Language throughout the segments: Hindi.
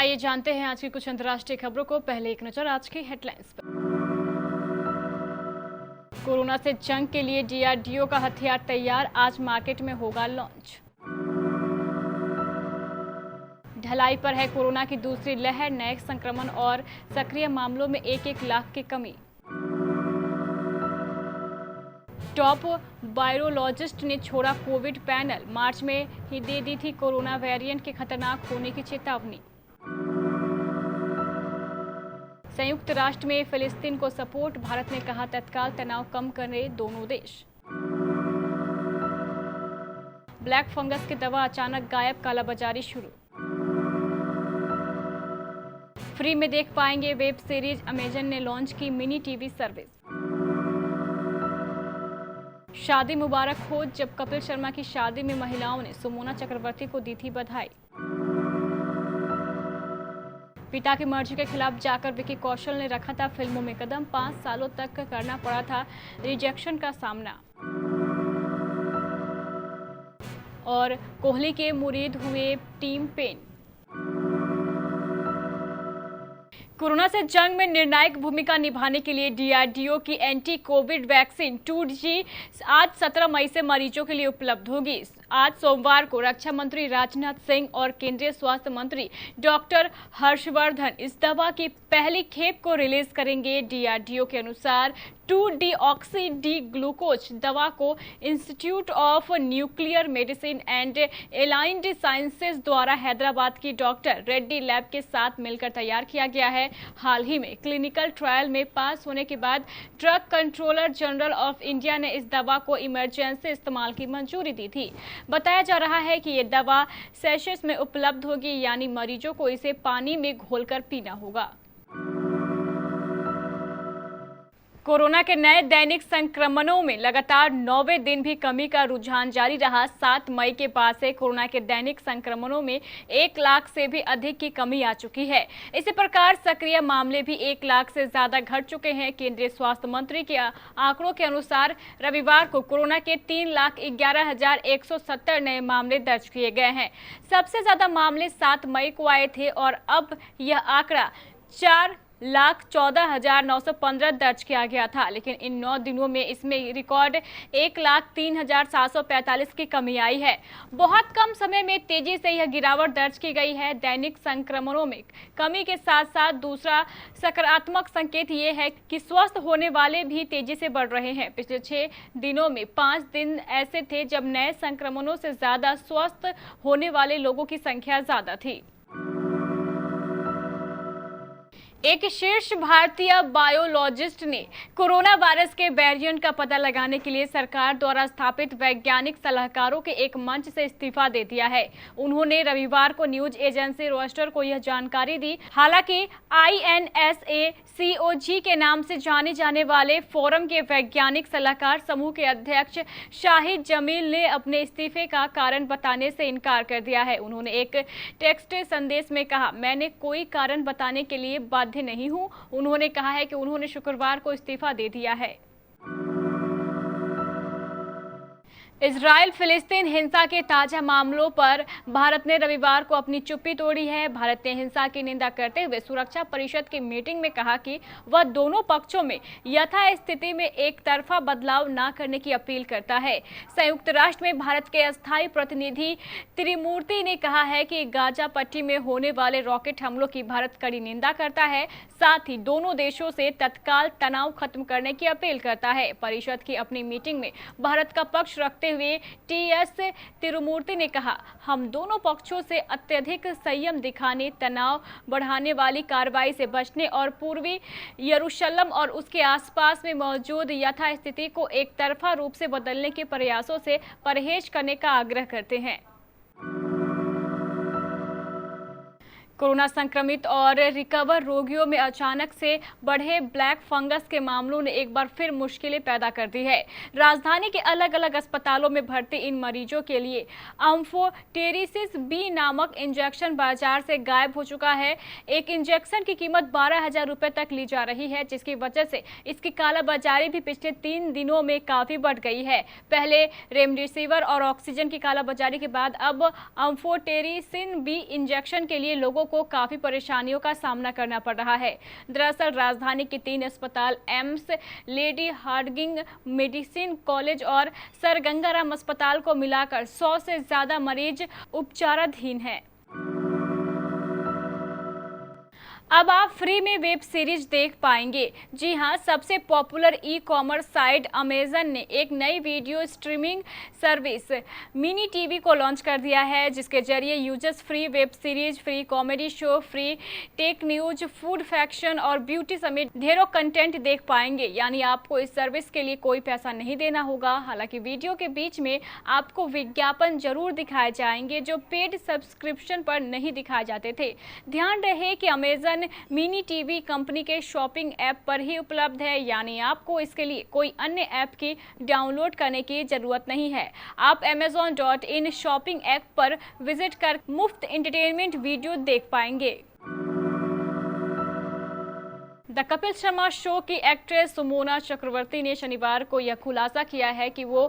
आइए जानते हैं आज की कुछ अंतर्राष्ट्रीय खबरों को। पहले एक नजर आज की हेडलाइंस पर। कोरोना से जंग के लिए डीआरडीओ का हथियार तैयार, आज मार्केट में होगा लॉन्च। ढलाई पर है कोरोना की दूसरी लहर, नए संक्रमण और सक्रिय मामलों में 1-1 लाख की कमी। टॉप वायरोलॉजिस्ट ने छोड़ा कोविड पैनल, मार्च में ही दे दी थी कोरोना वेरिएंट के खतरनाक होने की चेतावनी। संयुक्त राष्ट्र में फिलिस्तीन को सपोर्ट, भारत ने कहा तत्काल तनाव कम करें दोनों देश। ब्लैक फंगस की दवा अचानक गायब, कालाबाजारी शुरू। फ्री में देख पाएंगे वेब सीरीज, अमेजन ने लॉन्च की मिनी टीवी सर्विस। शादी मुबारक हो, जब कपिल शर्मा की शादी में महिलाओं ने सुमोना चक्रवर्ती को दी थी बधाई। पिता की मर्जी के खिलाफ जाकर विकी कौशल ने रखा था फिल्मों में कदम, 5 सालों तक करना पड़ा था रिजेक्शन का सामना। और कोहली के मुरीद हुए टीम पेन। कोरोना से जंग में निर्णायक भूमिका निभाने के लिए डीआरडीओ की एंटी कोविड वैक्सीन 2G आज 17 मई से मरीजों के लिए उपलब्ध होगी। आज सोमवार को रक्षा मंत्री राजनाथ सिंह और केंद्रीय स्वास्थ्य मंत्री डॉक्टर हर्षवर्धन इस दवा की पहली खेप को रिलीज करेंगे। डीआरडीओ के अनुसार 2-डीऑक्सी डी ग्लूकोज दवा को institute of nuclear medicine and aligned sciences द्वारा हैदराबाद की डॉक्टर रेड्डी लैब के साथ मिलकर तैयार किया गया है। हाल ही में क्लिनिकल ट्रायल में पास होने के बाद drug controller general of India ने इस दवा को इमरजेंसी इस्तेमाल की मंजूरी दी थी। बताया जा रहा है कि ये दवा सैशेस में उपलब्ध होगी, यानी मरीजों को इसे पानी में घोलकर पीना होगा। कोरोना के नए दैनिक संक्रमणों में लगातार 9वें दिन भी कमी का रुझान जारी रहा। 7 मई के बाद से कोरोना के दैनिक संक्रमणों में 1 लाख से भी अधिक की कमी आ चुकी है। इसी प्रकार सक्रिय मामले भी 1 लाख से ज्यादा घट चुके हैं। केंद्रीय स्वास्थ्य मंत्री के आंकड़ों के अनुसार रविवार को कोरोना के 3,11,170 नए मामले दर्ज किए गए हैं। सबसे ज्यादा मामले 7 मई को आए थे और अब यह आंकड़ा 4,14,915 दर्ज किया गया था, लेकिन इन 9 दिनों में इसमें रिकॉर्ड 1,03,745 की कमी आई है। बहुत कम समय में तेजी से यह गिरावट दर्ज की गई है। दैनिक संक्रमणों में कमी के साथ साथ दूसरा सकारात्मक संकेत ये है कि स्वस्थ होने वाले भी तेजी से बढ़ रहे हैं। पिछले 6 दिनों में 5 दिन ऐसे थे जब नए संक्रमणों से ज्यादा स्वस्थ होने वाले लोगों की संख्या ज्यादा थी। एक शीर्ष भारतीय बायोलॉजिस्ट ने कोरोना वायरस के वेरिएंट का पता लगाने के लिए सरकार द्वारा स्थापित वैज्ञानिक सलाहकारों के एक मंच से इस्तीफा दे दिया है। उन्होंने रविवार को न्यूज एजेंसी रॉयटर्स को यह जानकारी दी। हालांकि INSACOG के नाम से जाने जाने वाले फोरम के वैज्ञानिक सलाहकार समूह के अध्यक्ष शाहिद जमील ने अपने इस्तीफे का कारण बताने से इनकार कर दिया है। उन्होंने एक टेक्स्ट संदेश में कहा, मैंने कोई कारण बताने के लिए बाध्य नहीं हूं। उन्होंने कहा है कि उन्होंने शुक्रवार को इस्तीफा दे दिया है। इजराइल फिलिस्तीन हिंसा के ताजा मामलों पर भारत ने रविवार को अपनी चुप्पी तोड़ी है। भारत ने हिंसा की निंदा करते हुए सुरक्षा परिषद की मीटिंग में कहा कि वह दोनों पक्षों में यथास्थिति में एक तरफा बदलाव न करने की अपील करता है। संयुक्त राष्ट्र में भारत के अस्थायी प्रतिनिधि त्रिमूर्ति ने कहा है कि गाजा पट्टी में होने वाले रॉकेट हमलों की भारत कड़ी निंदा करता है, साथ ही दोनों देशों से तत्काल तनाव खत्म करने की अपील करता है। परिषद की अपनी मीटिंग में भारत का पक्ष रखते हुए TS तिरुमूर्ति ने कहा, हम दोनों पक्षों से अत्यधिक संयम दिखाने, तनाव बढ़ाने वाली कार्रवाई से बचने और पूर्वी यरूशलेम और उसके आसपास में मौजूद यथास्थिति को एक तरफा रूप से बदलने के प्रयासों से परहेज करने का आग्रह करते हैं। कोरोना संक्रमित और रिकवर रोगियों में अचानक से बढ़े ब्लैक फंगस के मामलों ने एक बार फिर मुश्किलें पैदा कर दी है। राजधानी के अलग अलग अस्पतालों में भर्ती इन मरीजों के लिए एम्फोटेरिसिस बी नामक इंजेक्शन बाजार से गायब हो चुका है। एक इंजेक्शन की कीमत 12,000 रुपए तक ली जा रही है, जिसकी वजह से इसकी कालाबाजारी भी पिछले 3 दिनों में काफी बढ़ गई है। पहले रेमडेसिविर और ऑक्सीजन की कालाबाजारी के बाद अब एम्फोटेरिसिन बी इंजेक्शन के लिए लोगों को काफी परेशानियों का सामना करना पड़ रहा है। दरअसल राजधानी के 3 अस्पताल AIIMS, lady Hardinge medicine college और सर गंगाराम अस्पताल को मिलाकर 100 से ज्यादा मरीज उपचाराधीन हैं। अब आप फ्री में वेब सीरीज देख पाएंगे। जी हां, सबसे popular e commerce site Amazon ने एक नई video streaming service mini TV को लॉन्च कर दिया है, जिसके जरिए users free web series, free comedy show, free tech news, food fashion और ब्यूटी समेत ढेरों कंटेंट देख पाएंगे। यानी आपको इस सर्विस के लिए कोई पैसा नहीं देना होगा। हालांकि वीडियो के बीच में आपको विज्ञापन जरूर दिखाए जाएंगे, जो पेड सब्सक्रिप्शन पर नहीं दिखाए जाते थे। ध्यान रहे कि अमेजन मिनी टीवी कंपनी के शॉपिंग ऐप पर ही उपलब्ध है, यानी आपको इसके लिए कोई अन्य ऐप की डाउनलोड करने की जरूरत नहीं है। आप amazon.in शॉपिंग ऐप पर विजिट कर मुफ्त एंटरटेनमेंट वीडियो देख पाएंगे। द कपिल शर्मा शो की एक्ट्रेस सुमोना चक्रवर्ती ने शनिवार को यह खुलासा किया है कि वो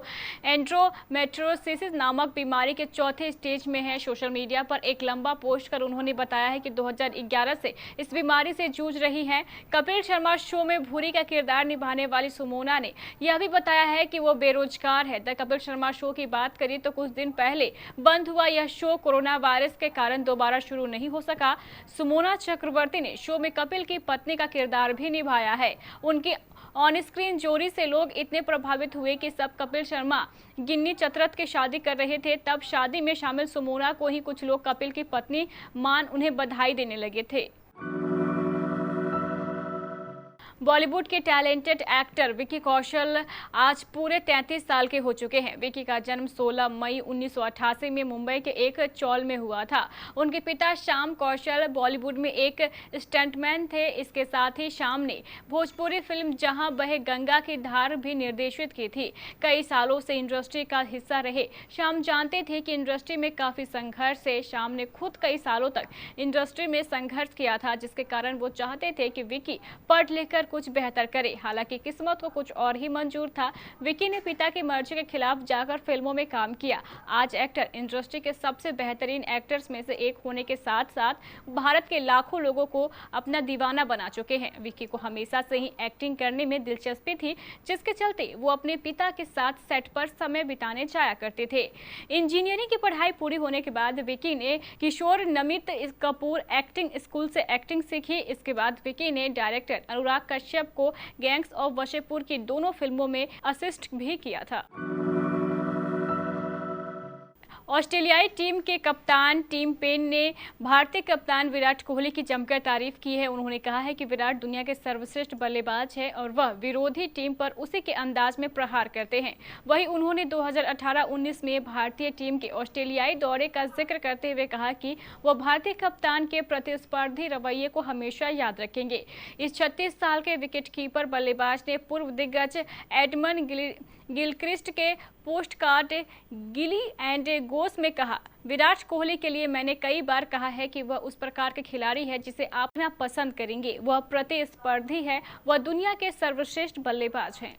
एंड्रोमेट्रोसिस नामक बीमारी के चौथे स्टेज में है। सोशल मीडिया पर एक लंबा पोस्ट कर उन्होंने बताया है कि 2011 से इस बीमारी से जूझ रही हैं। कपिल शर्मा शो में भूरी का किरदार निभाने वाली सुमोना ने यह भी बताया है कि वो बेरोजगार है। द कपिल शर्मा शो की बात करें तो कुछ दिन पहले बंद हुआ यह शो कोरोना वायरस के कारण दोबारा शुरू नहीं हो सका। सुमोना चक्रवर्ती ने शो में कपिल की पत्नी का किरदार भी निभाया है। उनकी ऑन स्क्रीन जोड़ी से लोग इतने प्रभावित हुए कि सब कपिल शर्मा गिन्नी चतरथ की शादी कर रहे थे, तब शादी में शामिल सुमोना को ही कुछ लोग कपिल की पत्नी मान उन्हें बधाई देने लगे थे। बॉलीवुड के टैलेंटेड एक्टर विकी कौशल आज पूरे 33 साल के हो चुके हैं। विकी का जन्म 16 मई 1988 में मुंबई के एक चौल में हुआ था। उनके पिता श्याम कौशल बॉलीवुड में एक स्टंटमैन थे। इसके साथ ही श्याम ने भोजपुरी फिल्म जहां बहे गंगा की धार भी निर्देशित की थी। कई सालों से इंडस्ट्री का हिस्सा रहे श्याम जानते थे कि इंडस्ट्री में काफ़ी संघर्ष है। श्याम ने खुद कई सालों तक इंडस्ट्री में संघर्ष किया था, जिसके कारण वो चाहते थे कि विकी पढ़ लिख कर कुछ बेहतर करे। हालांकि किस्मत को कुछ और ही मंजूर था। विकी ने पिता की मर्जी के खिलाफ जाकर फिल्मों में काम किया। आज एक्टर इंडस्ट्री के सबसे बेहतरीन एक्टर्स में से एक होने के साथ साथ भारत के लाखों लोगों को अपना दीवाना बना चुके हैं। विकी को हमेशा से ही एक्टिंग करने में दिलचस्पी थी, जिसके चलते वो अपने पिता के साथ सेट पर समय बिताने जाया करते थे। इंजीनियरिंग की पढ़ाई पूरी होने के बाद विकी ने किशोर नमित कपूर एक्टिंग स्कूल से एक्टिंग सीखी। इसके बाद विकी ने डायरेक्टर अनुराग कश्यप को गैंग्स ऑफ वसेपुर की दोनों फिल्मों में असिस्ट भी किया था। ऑस्ट्रेलियाई टीम के कप्तान टिम पेन ने भारतीय कप्तान विराट कोहली की जमकर तारीफ की है। उन्होंने कहा है कि विराट दुनिया के सर्वश्रेष्ठ बल्लेबाज है और वह विरोधी टीम पर उसी के अंदाज में प्रहार करते हैं। वहीं उन्होंने 2018-19 में भारतीय टीम के ऑस्ट्रेलियाई दौरे का जिक्र करते हुए कहा कि वह भारतीय कप्तान के प्रतिस्पर्धी रवैये को हमेशा याद रखेंगे। इस 36 साल के विकेटकीपर बल्लेबाज ने पूर्व दिग्गज एडमन गिलक्रिस्ट के पोस्ट कार्ड गिली एंड गोस में कहा, विराट कोहली के लिए मैंने कई बार कहा है कि वह उस प्रकार के खिलाड़ी है जिसे आप ना पसंद करेंगे। वह प्रतिस्पर्धी है, वह दुनिया के सर्वश्रेष्ठ बल्लेबाज हैं।